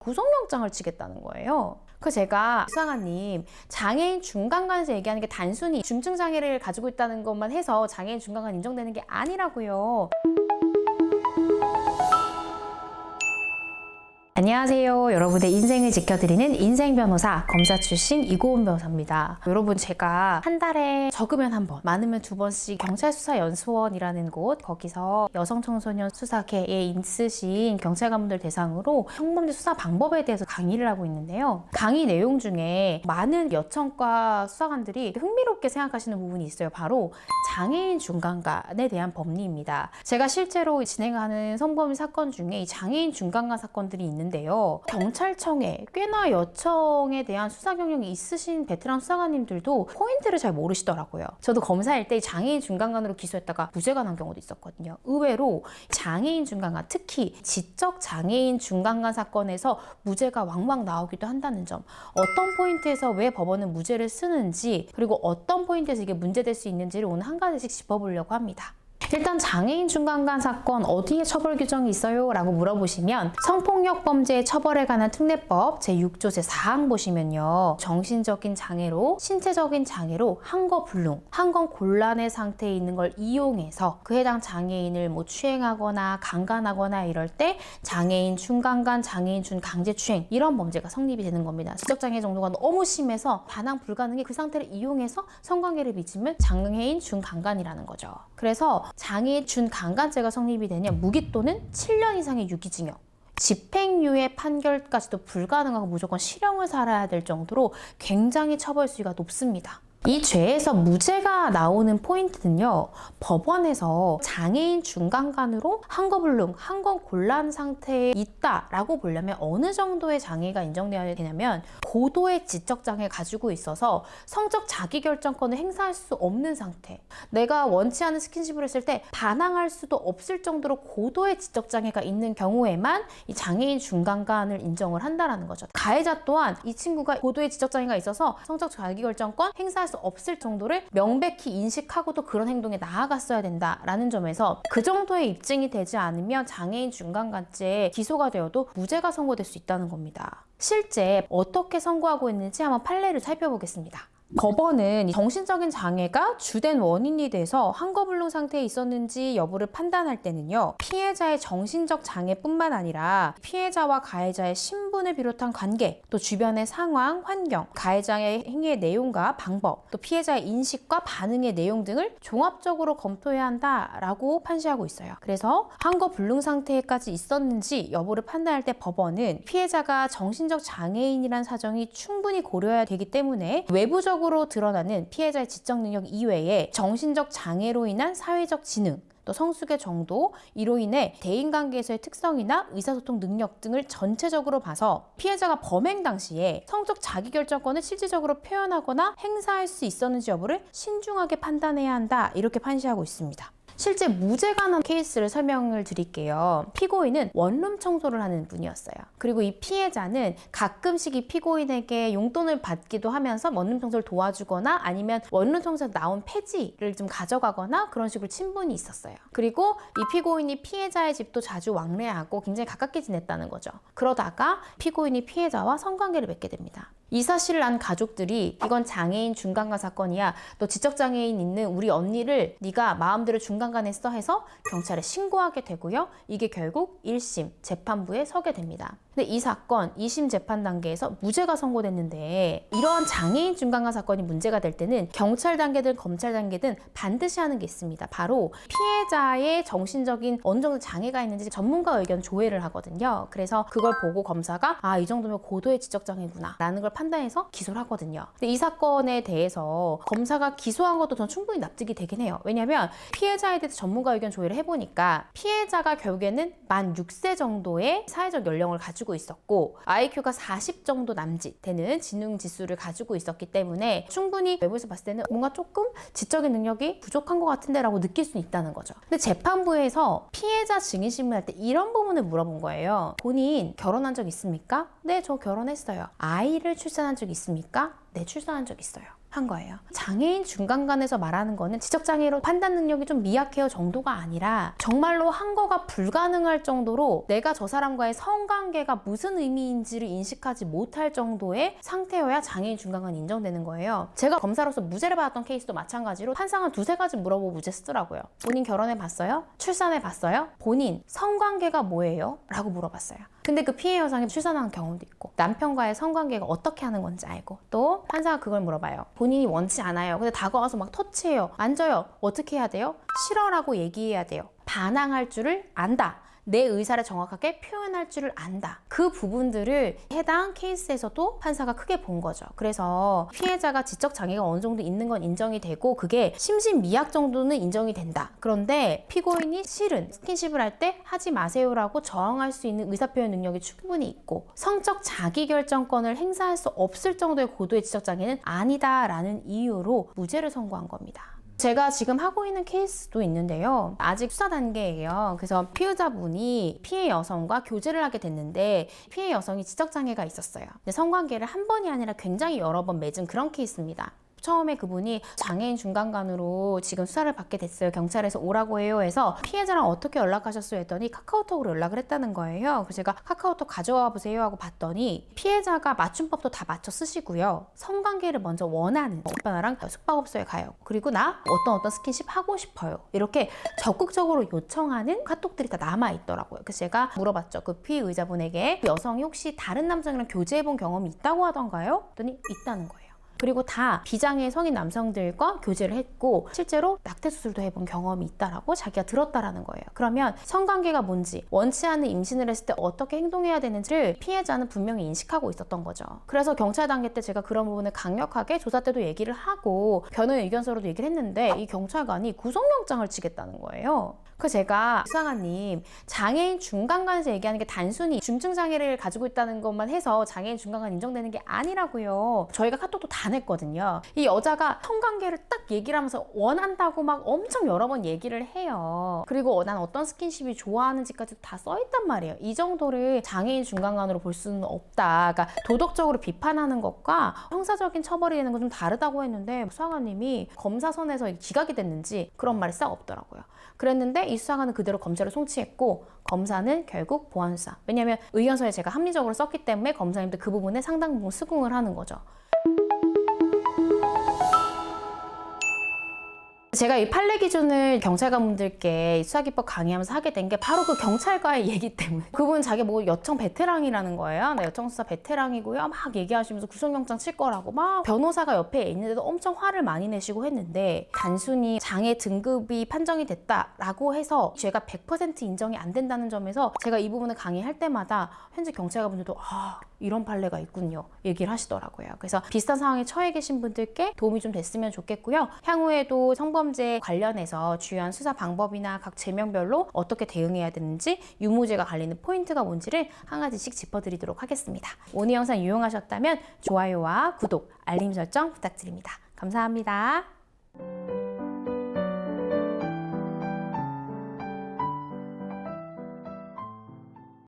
구속영장을 치겠다는 거예요. 그 제가 수상아님, 장애인 중간간에서 얘기하는 게 단순히 중증장애를 가지고 있다는 것만 해서 장애인 중간간 인정되는 게 아니라고요. 안녕하세요. 여러분의 인생을 지켜드리는 인생변호사, 검사 출신 이고은 변호사입니다. 여러분, 제가 한 달에 적으면 한 번, 많으면 두 번씩 경찰수사연수원이라는 곳, 거기서 여성청소년 수사계에 있으신 경찰관분들 대상으로 성범죄 수사 방법에 대해서 강의를 하고 있는데요. 강의 내용 중에 많은 여청과 수사관들이 흥미롭게 생각하시는 부분이 있어요. 바로 장애인 중간간에 대한 법리입니다. 제가 실제로 진행하는 성범죄 사건 중에 이 장애인 중간간 사건들이 있는데요. 경찰청에 꽤나 여청에 대한 수사 경력이 있으신 베테랑 수사관님들도 포인트를 잘 모르시더라고요. 저도 검사할 때 장애인 중간간으로 기소했다가 무죄가 난 경우도 있었거든요. 의외로 장애인 중간간, 특히 지적 장애인 중간간 사건에서 무죄가 왕왕 나오기도 한다는 점, 어떤 포인트에서 왜 법원은 무죄를 쓰는지, 그리고 어떤 포인트에서 이게 문제될 수 있는지를 오늘 한 가지씩 짚어보려고 합니다. 일단 장애인 중간간 사건 어디에 처벌 규정이 있어요? 라고 물어보시면 성폭력 범죄의 처벌에 관한 특례법 제6조 제4항 보시면요. 정신적인 장애로, 신체적인 장애로 한거불능, 한건곤란의 상태에 있는 걸 이용해서 그 해당 장애인을 추행하거나 강간하거나 이럴 때 장애인 중간간, 장애인 준강제추행 이런 범죄가 성립이 되는 겁니다. 지적장애 정도가 너무 심해서 반항 불가능해 그 상태를 이용해서 성관계를 빚으면 장애인 준강간이라는 거죠. 그래서 장애인 준강간죄가 성립이 되면 무기 또는 7년 이상의 유기징역, 집행유예 판결까지도 불가능하고 무조건 실형을 살아야 될 정도로 굉장히 처벌 수위가 높습니다. 이 죄에서 무죄가 나오는 포인트는요, 법원에서 장애인 중간간으로 한거불능, 한건곤란 상태에 있다라고 보려면 어느 정도의 장애가 인정되어야 되냐면 고도의 지적장애를 가지고 있어서 성적 자기결정권을 행사할 수 없는 상태, 내가 원치 않은 스킨십을 했을 때 반항할 수도 없을 정도로 고도의 지적장애가 있는 경우에만 이 장애인 중간간을 인정을 한다는 거죠. 가해자 또한 이 친구가 고도의 지적장애가 있어서 성적 자기결정권 행사할 수 없을 정도를 명백히 인식하고도 그런 행동에 나아갔어야 된다라는 점에서 그 정도의 입증이 되지 않으면 장애인 중간간죄에 기소가 되어도 무죄가 선고될 수 있다는 겁니다. 실제 어떻게 선고하고 있는지 한번 판례를 살펴보겠습니다. 법원은 정신적인 장애가 주된 원인이 돼서 한거불능 상태에 있었는지 여부를 판단할 때는요, 피해자의 정신적 장애뿐만 아니라 피해자와 가해자의 신분을 비롯한 관계, 또 주변의 상황, 환경, 가해자의 행위의 내용과 방법, 또 피해자의 인식과 반응의 내용 등을 종합적으로 검토해야 한다라고 판시하고 있어요. 그래서 한거불능 상태까지 있었는지 여부를 판단할 때 법원은 피해자가 정신적 장애인이란 사정이 충분히 고려해야 되기 때문에 외부적 으로 드러나는 피해자의 지적 능력 이외에 정신적 장애로 인한 사회적 지능, 또 성숙의 정도, 이로 인해 대인관계에서의 특성이나 의사소통 능력 등을 전체적으로 봐서 피해자가 범행 당시에 성적 자기결정권을 실질적으로 표현하거나 행사할 수 있었는지 여부를 신중하게 판단해야 한다, 이렇게 판시하고 있습니다. 실제 무죄가 난 케이스를 설명을 드릴게요. 피고인은 원룸 청소를 하는 분이었어요. 그리고 이 피해자는 가끔씩 이 피고인에게 용돈을 받기도 하면서 원룸 청소를 도와주거나 아니면 원룸 청소에서 나온 폐지를 좀 가져가거나 그런 식으로 친분이 있었어요. 그리고 이 피고인이 피해자의 집도 자주 왕래하고 굉장히 가깝게 지냈다는 거죠. 그러다가 피고인이 피해자와 성관계를 맺게 됩니다. 이 사실을 안 가족들이 이건 장애인 중간간 사건이야, 너 지적장애인 있는 우리 언니를 네가 마음대로 중간간했어 해서 경찰에 신고하게 되고요. 이게 결국 1심 재판부에 서게 됩니다. 근데 이 사건 2심 재판 단계에서 무죄가 선고됐는데, 이러한 장애인 중간간 사건이 문제가 될 때는 경찰 단계든 검찰 단계든 반드시 하는 게 있습니다. 바로 피해자의 정신적인 어느 정도 장애가 있는지 전문가 의견 조회를 하거든요. 그래서 그걸 보고 검사가 이 정도면 고도의 지적장애구나 라는 걸 판단해서 기소를 하거든요. 근데 이 사건에 대해서 검사가 기소한 것도 전 충분히 납득이 되긴 해요. 왜냐하면 피해자에 대해서 전문가 의견 조회를 해보니까 피해자가 결국에는 만 6세 정도의 사회적 연령을 가지고 있었고 IQ가 40 정도 남짓 되는 지능 지수를 가지고 있었기 때문에 충분히 외부에서 봤을 때는 뭔가 조금 지적인 능력이 부족한 것 같은데 라고 느낄 수 있다는 거죠. 근데 재판부에서 피해자 증인신문할 때 이런 부분을 물어본 거예요. 본인 결혼한 적 있습니까? 네, 저 결혼했어요. 아이를 출산한 적 있습니까? 네, 출산한 적 있어요. 한 거예요. 장애인 중간간에서 말하는 거는 지적장애로 판단 능력이 좀 미약해요 정도가 아니라 정말로 한거가 불가능할 정도로 내가 저 사람과의 성관계가 무슨 의미인지를 인식하지 못할 정도의 상태여야 장애인 중간간 인정되는 거예요. 제가 검사로서 무죄를 받았던 케이스도 마찬가지로 판사가 한 두세 가지 물어보고 무죄 쓰더라고요. 본인 결혼해 봤어요? 출산해 봤어요? 본인 성관계가 뭐예요? 라고 물어봤어요. 근데 그 피해 여성이 출산한 경험도 있고 남편과의 성관계가 어떻게 하는 건지 알고 또 판사가 그걸 물어봐요. 본인이 원치 않아요. 근데 다가와서 막 터치해요. 만져요. 어떻게 해야 돼요? 싫어라고 얘기해야 돼요. 반항할 줄을 안다. 내 의사를 정확하게 표현할 줄을 안다. 그 부분들을 해당 케이스에서도 판사가 크게 본 거죠. 그래서 피해자가 지적 장애가 어느 정도 있는 건 인정이 되고 그게 심신미약 정도는 인정이 된다. 그런데 피고인이 실은 스킨십을 할 때 하지 마세요라고 저항할 수 있는 의사표현 능력이 충분히 있고 성적 자기결정권을 행사할 수 없을 정도의 고도의 지적 장애는 아니다라는 이유로 무죄를 선고한 겁니다. 제가 지금 하고 있는 케이스도 있는데요. 아직 수사 단계예요. 그래서 피의자분이 피해 여성과 교제를 하게 됐는데 피해 여성이 지적장애가 있었어요. 근데 성관계를 한 번이 아니라 굉장히 여러 번 맺은 그런 케이스입니다. 처음에 그분이 장애인 중간간으로 지금 수사를 받게 됐어요. 경찰에서 오라고 해요 해서 피해자랑 어떻게 연락하셨어요 했더니 카카오톡으로 연락을 했다는 거예요. 그래서 제가 카카오톡 가져와 보세요 하고 봤더니 피해자가 맞춤법도 다 맞춰 쓰시고요. 성관계를 먼저 원하는 오빠 나랑 숙박업소에 가요. 그리고 나 어떤 스킨십 하고 싶어요. 이렇게 적극적으로 요청하는 카톡들이 다 남아있더라고요. 그래서 제가 물어봤죠. 그 피의자분에게 여성이 혹시 다른 남성이랑 교제해본 경험이 있다고 하던가요? 했더니 있다는 거예요. 그리고 다 비장애 성인 남성들과 교제를 했고 실제로 낙태 수술도 해본 경험이 있다라고 자기가 들었다라는 거예요. 그러면 성관계가 뭔지 원치 않는 임신을 했을 때 어떻게 행동해야 되는지를 피해자는 분명히 인식하고 있었던 거죠. 그래서 경찰 단계 때 제가 그런 부분을 강력하게 조사 때도 얘기를 하고 변호인 의견서로도 얘기를 했는데 이 경찰관이 구속영장을 치겠다는 거예요. 그래서 제가 수사관님 장애인 중간간에서 얘기하는 게 단순히 중증 장애를 가지고 있다는 것만 해서 장애인 중간간 인정되는 게 아니라고요. 저희가 카톡도 다 냈거든요. 이 여자가 성관계를 딱 얘기를 하면서 원한다고 막 엄청 여러 번 얘기를 해요. 그리고 난 어떤 스킨십이 좋아하는지까지 다 써있단 말이에요. 이 정도를 장애인 중간간으로 볼 수는 없다. 그러니까 도덕적으로 비판하는 것과 형사적인 처벌이 되는 건 좀 다르다고 했는데 수사관님이 검사 선에서 기각이 됐는지 그런 말이 싹 없더라고요. 그랬는데 이 수사관은 그대로 검찰을 송치했고 검사는 결국 보안수사. 왜냐하면 의견서에 제가 합리적으로 썼기 때문에 검사님도 그 부분에 상당 부분 수긍을 하는 거죠. 제가 이 판례 기준을 경찰관분들께 수사기법 강의하면서 하게 된 게 바로 그 경찰과의 얘기 때문에 그분 자기 뭐 여청 베테랑이라는 거예요. 나 여청수사 베테랑이고요. 막 얘기하시면서 구속영장 칠 거라고 막 변호사가 옆에 있는데도 엄청 화를 많이 내시고 했는데 단순히 장애 등급이 판정이 됐다라고 해서 죄가 100% 인정이 안 된다는 점에서 제가 이 부분을 강의할 때마다 현재 경찰관분들도 이런 판례가 있군요 얘기를 하시더라고요. 그래서 비슷한 상황에 처해 계신 분들께 도움이 좀 됐으면 좋겠고요. 향후에도 성범죄 관련해서 주요한 수사 방법이나 각 제명별로 어떻게 대응해야 되는지 유무죄가 갈리는 포인트가 뭔지를 한 가지씩 짚어드리도록 하겠습니다. 오늘 영상 유용하셨다면 좋아요와 구독, 알림 설정 부탁드립니다. 감사합니다.